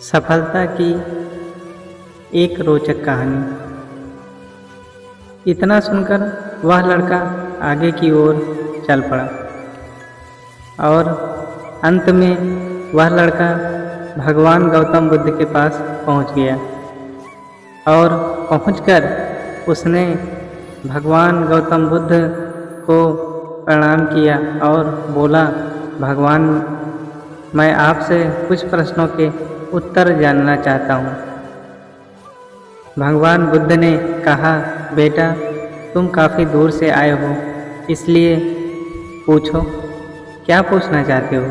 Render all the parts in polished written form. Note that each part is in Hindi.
सफलता की एक रोचक कहानी। इतना सुनकर वह लड़का आगे की ओर चल पड़ा और अंत में वह लड़का भगवान गौतम बुद्ध के पास पहुंच गया और पहुंचकर उसने भगवान गौतम बुद्ध को प्रणाम किया और बोला, भगवान, मैं आपसे कुछ प्रश्नों के उत्तर जानना चाहता हूँ। भगवान बुद्ध ने कहा, बेटा, तुम काफ़ी दूर से आए हो, इसलिए पूछो, क्या पूछना चाहते हो?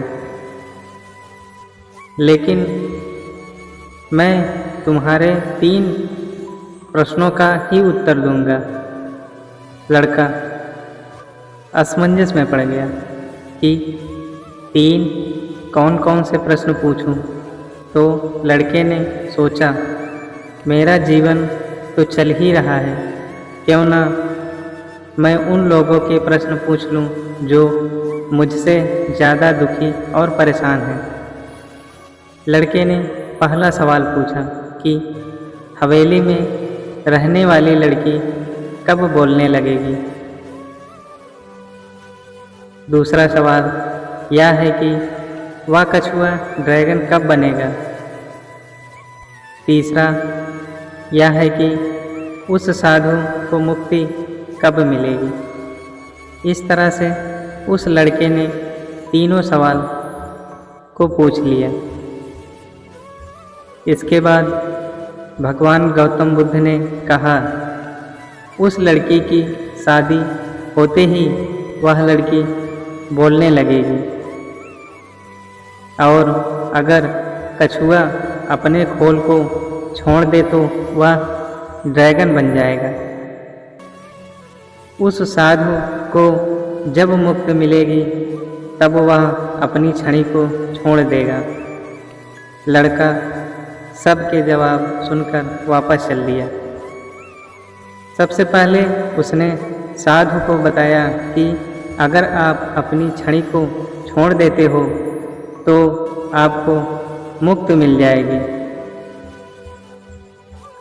लेकिन मैं तुम्हारे 3 प्रश्नों का ही उत्तर दूंगा। लड़का असमंजस में पड़ गया कि 3 कौन कौन से प्रश्न पूछूं? तो लड़के ने सोचा, मेरा जीवन तो चल ही रहा है, क्यों ना मैं उन लोगों के प्रश्न पूछ लूं जो मुझसे ज़्यादा दुखी और परेशान हैं। लड़के ने पहला सवाल पूछा कि हवेली में रहने वाली लड़की कब बोलने लगेगी? दूसरा सवाल यह है कि वह कछुआ ड्रैगन कब बनेगा? तीसरा यह है कि उस साधु को मुक्ति कब मिलेगी? इस तरह से उस लड़के ने तीनों सवाल को पूछ लिया। इसके बाद भगवान गौतम बुद्ध ने कहा, उस लड़की की शादी होते ही वह लड़की बोलने लगेगी और अगर कछुआ अपने खोल को छोड़ दे तो वह ड्रैगन बन जाएगा। उस साधु को जब मुक्ति मिलेगी तब वह अपनी छड़ी को छोड़ देगा। लड़का सबके जवाब सुनकर वापस चल दिया। सबसे पहले उसने साधु को बताया कि अगर आप अपनी छड़ी को छोड़ देते हो तो आपको मुक्ति मिल जाएगी।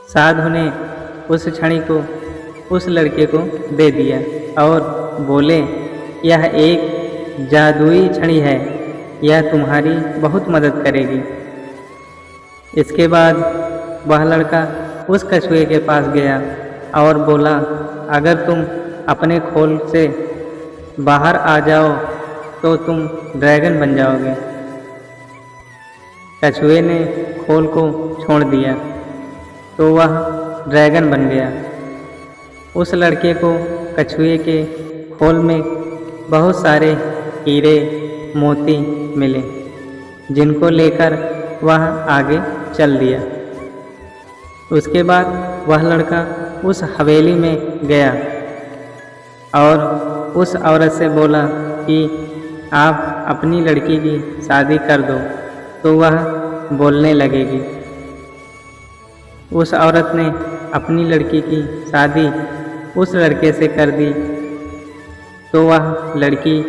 साधु ने उस छड़ी को उस लड़के को दे दिया और बोले, यह एक जादुई छड़ी है, यह तुम्हारी बहुत मदद करेगी। इसके बाद वह लड़का उस कछुए के पास गया और बोला, अगर तुम अपने खोल से बाहर आ जाओ तो तुम ड्रैगन बन जाओगे। कछुए ने खोल को छोड़ दिया तो वह ड्रैगन बन गया। उस लड़के को कछुए के खोल में बहुत सारे हीरे मोती मिले, जिनको लेकर वह आगे चल दिया। उसके बाद वह लड़का उस हवेली में गया और उस औरत से बोला कि आप अपनी लड़की की शादी कर दो तो वह बोलने लगेगी। उस औरत ने अपनी लड़की की शादी उस लड़के से कर दी तो वह लड़की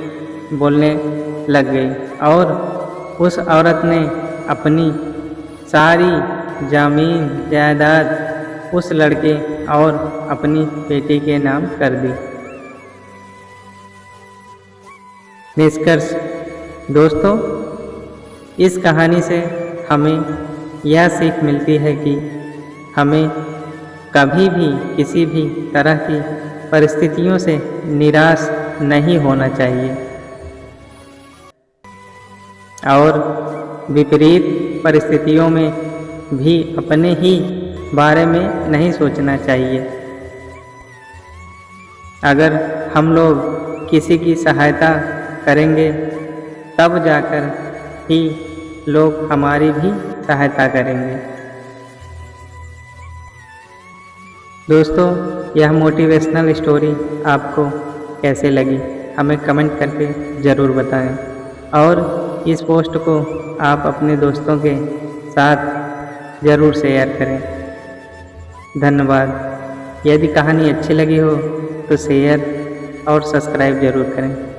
बोलने लग गई और उस औरत ने अपनी सारी ज़मीन जायदाद उस लड़के और अपनी बेटी के नाम कर दी। निष्कर्ष दोस्तों, इस कहानी से हमें यह सीख मिलती है कि हमें कभी भी किसी भी तरह की परिस्थितियों से निराश नहीं होना चाहिए और विपरीत परिस्थितियों में भी अपने ही बारे में नहीं सोचना चाहिए। अगर हम लोग किसी की सहायता करेंगे तब जाकर ही लोग हमारी भी सहायता करेंगे। दोस्तों, यह मोटिवेशनल स्टोरी आपको कैसे लगी हमें कमेंट करके ज़रूर बताएं और इस पोस्ट को आप अपने दोस्तों के साथ ज़रूर शेयर करें। धन्यवाद। यदि कहानी अच्छी लगी हो तो शेयर और सब्सक्राइब ज़रूर करें।